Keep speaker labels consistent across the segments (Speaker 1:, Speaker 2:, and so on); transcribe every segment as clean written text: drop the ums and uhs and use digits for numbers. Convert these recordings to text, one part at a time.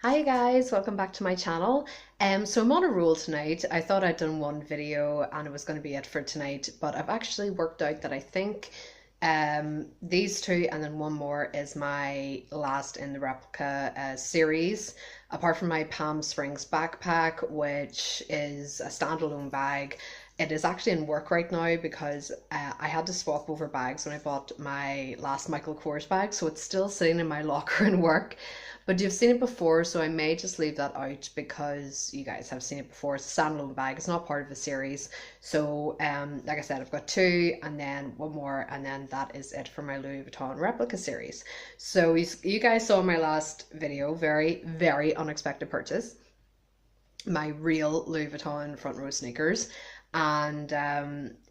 Speaker 1: Hi guys, welcome back to my channel. So I'm on a roll tonight. I thought I'd done one video and it was going to be it for tonight, but I've actually worked out that I think these two and then one more is my last in the replica series. Apart from my Palm Springs backpack, which is a standalone bag. It is actually in work right now because I had to swap over bags when I bought my last Michael Kors bag, so it's still sitting in my locker in work. But you've seen it before, so I may just leave that out because you guys have seen it before. It's a standalone bag, it's not part of the series. So, like I said, I've got two and then one more, and then that is it for my Louis Vuitton replica series. So, you guys saw my last video, very, very unexpected purchase. My real Louis Vuitton front row sneakers. And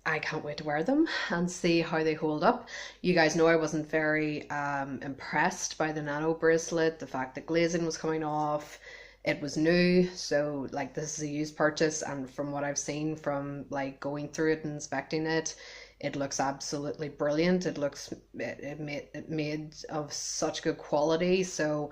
Speaker 1: I can't wait to wear them and see how they hold up. You guys know I wasn't very impressed by the nano bracelet, the fact that glazing was coming off. It was new, so like this is a used purchase, and from what I've seen from like going through it and inspecting it, it looks absolutely brilliant. It made of such good quality. So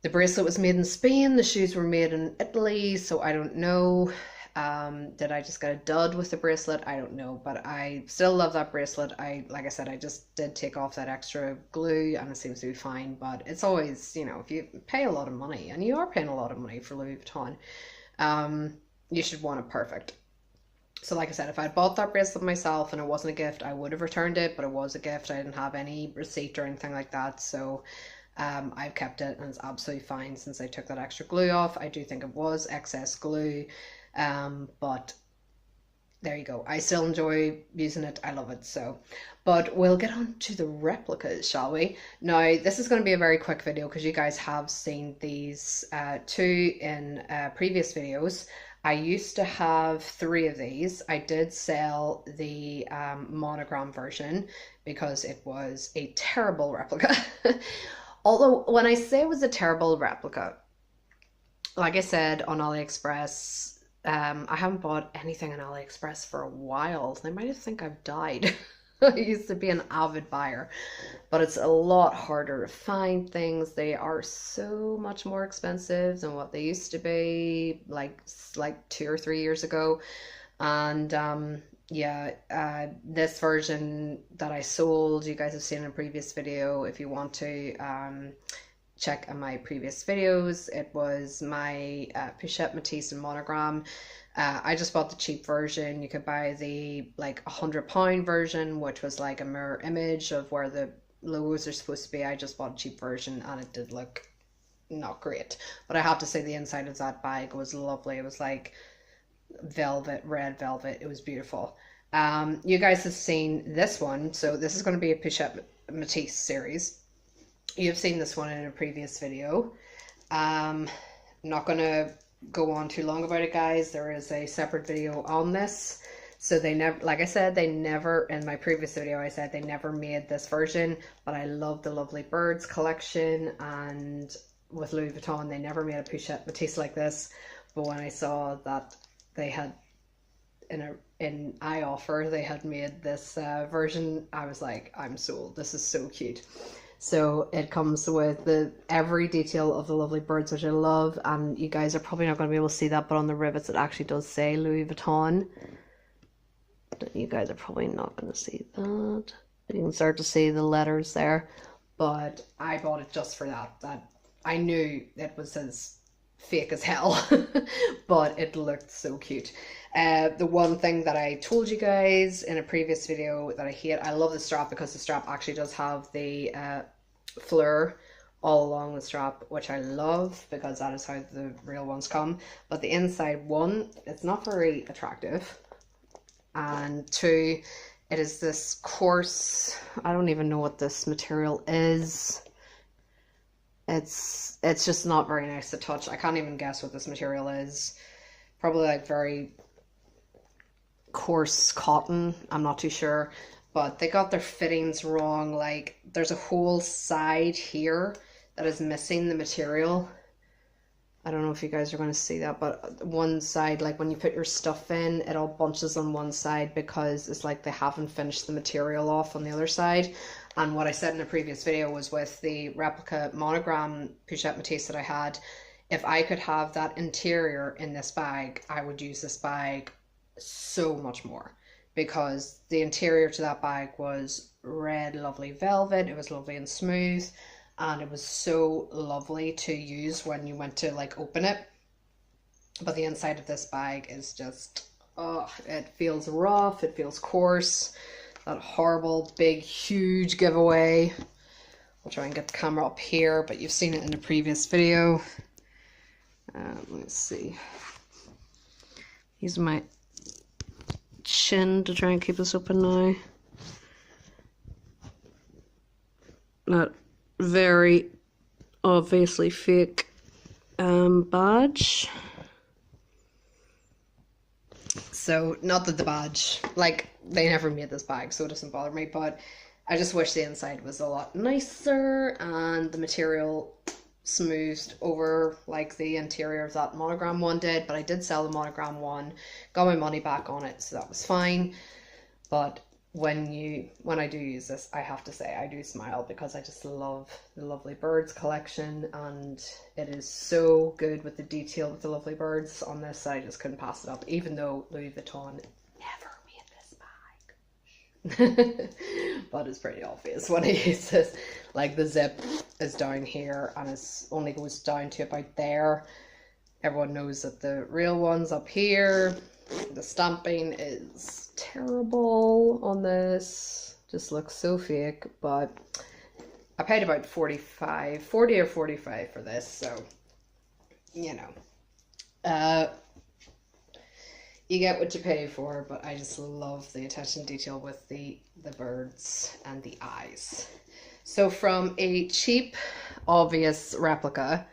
Speaker 1: the bracelet was made in Spain, the shoes were made in Italy, so I don't know. Did I just get a dud with the bracelet? I don't know, but I still love that bracelet. Like I said, I just did take off that extra glue and it seems to be fine, but it's always, you know, if you pay a lot of money, and you are paying a lot of money for Louis Vuitton, you should want it perfect. So like I said, if I'd bought that bracelet myself and it wasn't a gift, I would have returned it, but it was a gift. I didn't have any receipt or anything like that, so I've kept it and it's absolutely fine since I took that extra glue off. I do think it was excess glue. But there you go. I still enjoy using it. I love it. So, but we'll get on to the replicas, shall we? Now, this is going to be a very quick video because you guys have seen these two in previous videos. I used to have three of these. I did sell the monogram version because it was a terrible replica. Although when I say it was a terrible replica, like I said on AliExpress, I haven't bought anything on AliExpress for a while. They might think I've died. I used to be an avid buyer, but it's a lot harder to find things. They are so much more expensive than what they used to be like 2 or 3 years ago. And yeah, this version that I sold, you guys have seen in a previous video. If you want to check on my previous videos, it was my Pochette Metis and monogram. I just bought the cheap version. You could buy the like £100 version, which was like a mirror image of where the logos are supposed to be. I just bought a cheap version and it did look not great, but I have to say the inside of that bag was lovely. It was like velvet, red velvet. It was beautiful. You guys have seen this one, so this is going to be a Pochette Metis series. You've seen this one in a previous video. I'm not going to go on too long about it, guys. There is a separate video on this. So they never, like I said, they never, in my previous video, I said they never made this version, but I love the Lovely Birds collection, and with Louis Vuitton, they never made a Pochette Metis like this. But when I saw that they had, in iOffer, they had made this version, I was like, I'm sold. This is so cute. So it comes with every detail of the Lovely Birds, which I love, and you guys are probably not going to be able to see that, but on the rivets it actually does say Louis Vuitton. You guys are probably not going to see that. You can start to see the letters there, but I bought it just for that. That I knew it was as fake as hell, but it looked so cute. The one thing that I told you guys in a previous video that I hate, I love the strap because the strap actually does have the fleur all along the strap, which I love because that is how the real ones come. But the inside one, it's not very attractive, and two, it is this coarse, I don't even know what this material is. It's just not very nice to touch. I can't even guess what this material is. Probably like very coarse cotton. I'm not too sure. But they got their fittings wrong. Like there's a whole side here that is missing the material. I don't know if you guys are going to see that, but one side, like when you put your stuff in, it all bunches on one side because it's like they haven't finished the material off on the other side. And what I said in a previous video was with the replica monogram Pochette Metis that I had, if I could have that interior in this bag, I would use this bag so much more, because the interior to that bag was red lovely velvet. It was lovely and smooth, and it was so lovely to use when you went to like open it. But the inside of this bag is just, oh, it feels rough, it feels coarse. That horrible big huge giveaway. I'll try and get the camera up here, but you've seen it in a previous video. Let's see, use my chin to try and keep this open now. That very obviously fake badge. So, not that the badge, like, they never made this bag, so it doesn't bother me, but I just wish the inside was a lot nicer and the material smoothed over like the interior of that monogram one did. But I did sell the monogram one, got my money back on it, so that was fine. But when I do use this, I have to say I do smile, because I just love the Lovely Birds collection, and it is so good with the detail with the Lovely Birds on this. I just couldn't pass it up, even though Louis Vuitton never made this bag. But it's pretty obvious when I use this. Like, the zip is down here and it only goes down to about there. Everyone knows that the real one's up here. The stamping is terrible on this, just looks so fake. But I paid about 40 or 45 for this, so you know, you get what you pay for. But I just love the attention to detail with the birds and the eyes. So from a cheap obvious replica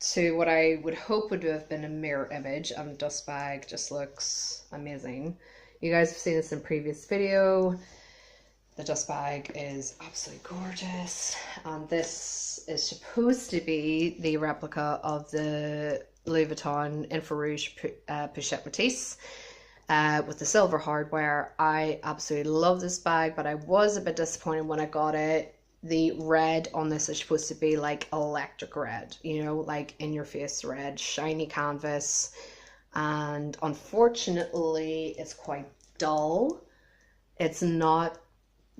Speaker 1: to what I would hope would have been a mirror image, and the dust bag just looks amazing. You guys have seen this in a previous video. The dust bag is absolutely gorgeous, and this is supposed to be the replica of the Louis Vuitton Infrarouge Pochette Metis with the silver hardware. I absolutely love this bag, but I was a bit disappointed when I got it. The red on this is supposed to be like electric red, you know, like in your face red, shiny canvas, and unfortunately it's quite dull. It's not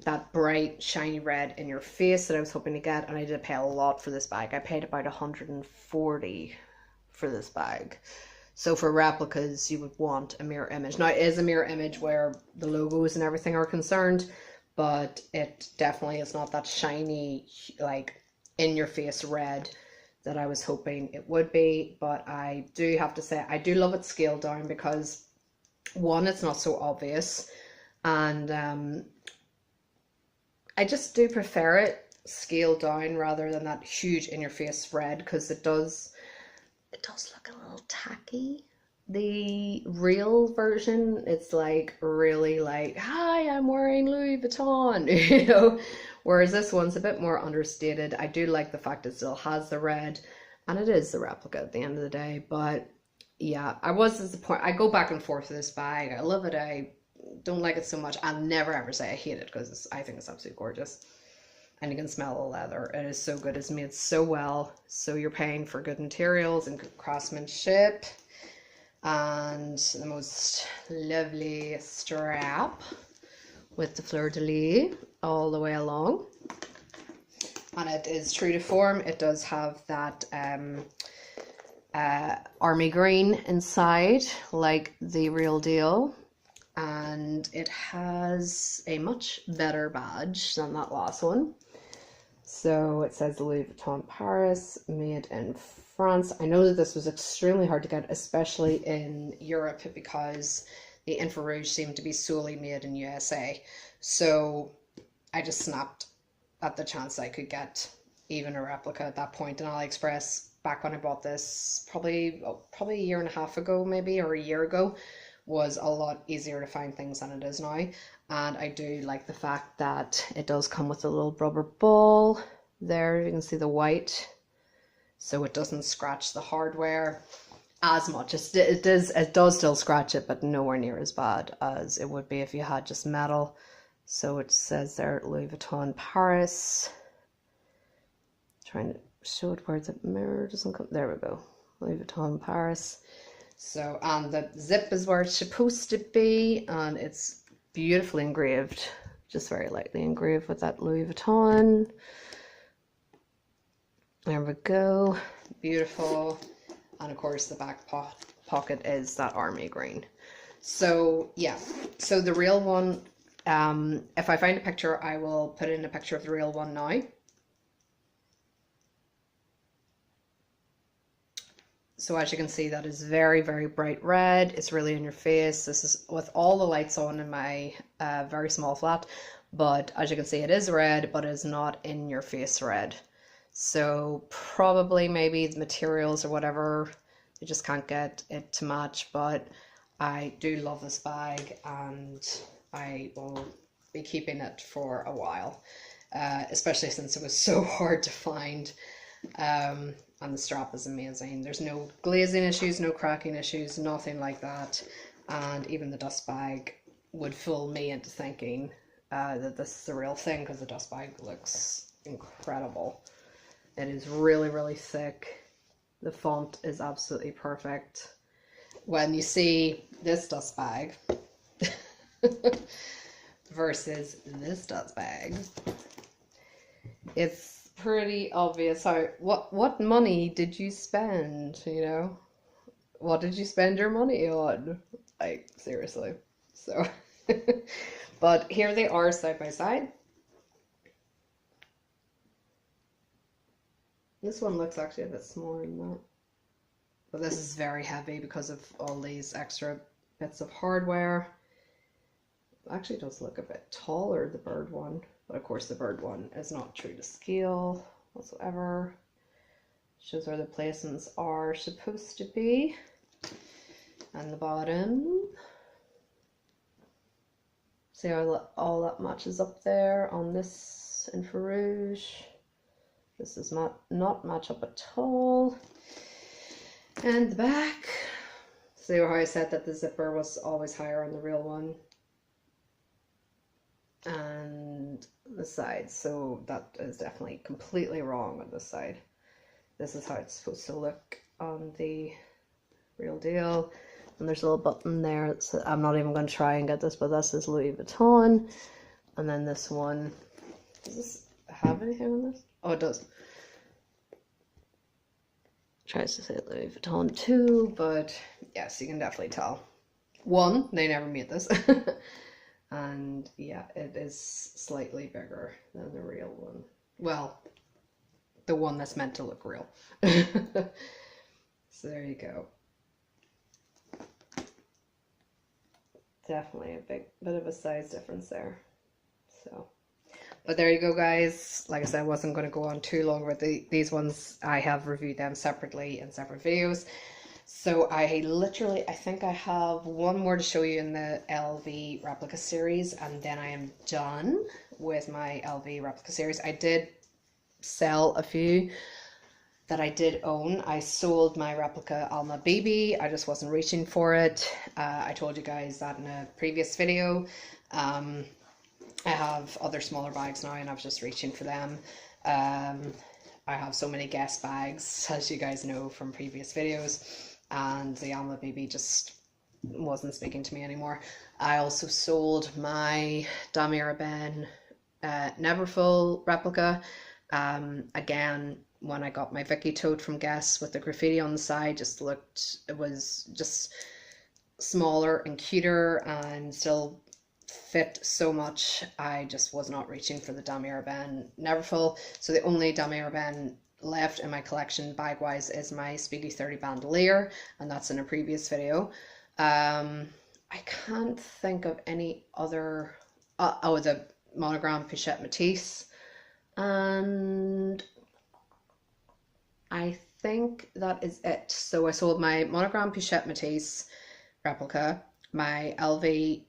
Speaker 1: that bright shiny red in your face that I was hoping to get, and I did pay a lot for this bag. I paid about 140 for this bag. So for replicas you would want a mirror image. Now it is a mirror image where the logos and everything are concerned, but it definitely is not that shiny, like in your face red that I was hoping it would be. But I do have to say I do love it scaled down, because one, it's not so obvious, and I just do prefer it scaled down rather than that huge in your face red, because it does look a little tacky. The real version, it's like really like, hi, I'm wearing Louis Vuitton, you know, whereas this one's a bit more understated. I do like the fact it still has the red, and it is the replica at the end of the day. But yeah, I was disappointed. I go back and forth with this bag. I love it, I don't like it so much. I'll never ever say I hate it, because I think it's absolutely gorgeous. And you can smell the leather. It is so good. It's made so well. So you're paying for good materials and good craftsmanship. And the most lovely strap with the fleur-de-lis all the way along. And it is true to form. It does have that army green inside, like the real deal. And it has a much better badge than that last one. So it says Louis Vuitton Paris, made in France. I know that this was extremely hard to get, especially in Europe, because the Infrarouge seemed to be solely made in USA. So I just snapped at the chance I could get even a replica at that point. And AliExpress, back when I bought this, probably a year and a half ago maybe, or a year ago, was a lot easier to find things than it is now. And I do like the fact that it does come with a little rubber ball there. You can see the white, so it doesn't scratch the hardware as much. It does still scratch it, but nowhere near as bad as it would be if you had just metal. So it says there Louis Vuitton Paris. Trying to show it where the mirror doesn't come. There we go. Louis Vuitton Paris. So, and the zip is where it's supposed to be, and it's beautifully engraved, just very lightly engraved with that Louis Vuitton. There we go. Beautiful. And of course the back pocket is that army green. So yeah, so the real one, if I find a picture, I will put in a picture of the real one now. So as you can see, that is very, very bright red. It's really in your face. This is with all the lights on in my very small flat. But as you can see, it is red, but it is not in your face red. So probably maybe the materials or whatever, you just can't get it to match. But I do love this bag, and I will be keeping it for a while, especially since it was so hard to find. And the strap is amazing. There's no glazing issues, no cracking issues, nothing like that. And even the dust bag would fool me into thinking that this is the real thing, because the dust bag looks incredible. It is really, really thick. The font is absolutely perfect. When you see this dust bag versus this dust bag, it's pretty obvious how what money did you spend, you know? What did you spend your money on? Like, seriously. So but here they are side by side. This one looks actually a bit smaller than that, but this is very heavy because of all these extra bits of hardware. It actually does look a bit taller, the bird one. But of course the bird one is not true to scale whatsoever. Shows where the placements are supposed to be. And the bottom. See how all that matches up there on this infrared rouge. This does not match up at all. And the back. See how I said that the zipper was always higher on the real one. And the side, so that is definitely completely wrong on this side. This is how it's supposed to look on the real deal. And there's a little button there. I'm not even going to try and get this, but this is Louis Vuitton. And then this one, does this have anything on this? Oh, it does. Tries to say Louis Vuitton too, but yes, you can definitely tell. One, they never made this. And yeah, it is slightly bigger than the real one. Well, the one that's meant to look real. So there you go. Definitely a bit of a size difference there. So, but there you go, guys. Like I said, I wasn't going to go on too long with these ones. I have reviewed them separately in separate videos. So I think I have one more to show you in the LV replica series, and then I am done with my LV replica series. I did sell a few that I did own. I sold my replica Alma BB. I just wasn't reaching for it. I told you guys that in a previous video. I have other smaller bags now, and I was just reaching for them. I have so many guest bags, as you guys know from previous videos. And the Alma BB just wasn't speaking to me anymore. I also sold my Damier Ebene Neverfull replica. Again, when I got my Vicky tote from Guess with the graffiti on the side, it was just smaller and cuter and still fit so much. I just was not reaching for the Damier Ebene Neverfull. So the only Damier Ebene left in my collection bag wise is my Speedy 30 bandolier, and that's in a previous video. I can't think of any other. Oh, the monogram Pochette Metis, and I think that is it. So I sold my monogram Pochette Metis replica, my LV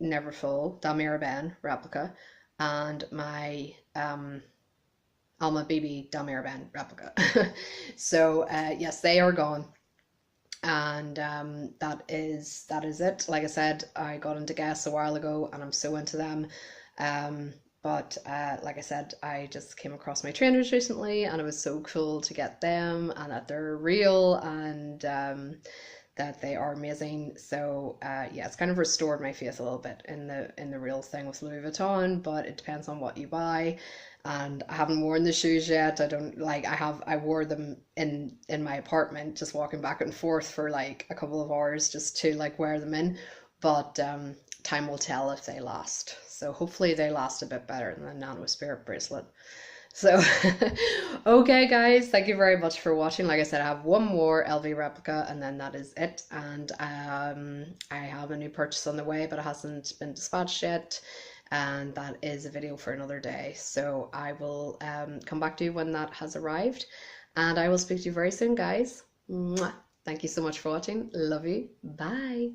Speaker 1: Neverfull Damier Ebene replica, and my Alma BB Damier Ebene replica. So yes, they are gone, and that is it. Like I said, I got into Guess a while ago, and I'm so into them. But like I said, I just came across my trainers recently, and it was so cool to get them, and that they're real, and that they are amazing. So yeah, it's kind of restored my faith a little bit in the real thing with Louis Vuitton, but it depends on what you buy. And I haven't worn the shoes yet. I don't like I wore them in my apartment, just walking back and forth for like a couple of hours just to like wear them in. But time will tell if they last. So hopefully they last a bit better than the Nano Spirit bracelet. So, okay, guys, thank you very much for watching. Like I said, I have one more LV replica, and then that is it. And I have a new purchase on the way, but it hasn't been dispatched yet. And that is a video for another day. So I will come back to you when that has arrived. And I will speak to you very soon, guys. Mwah. Thank you so much for watching. Love you. Bye.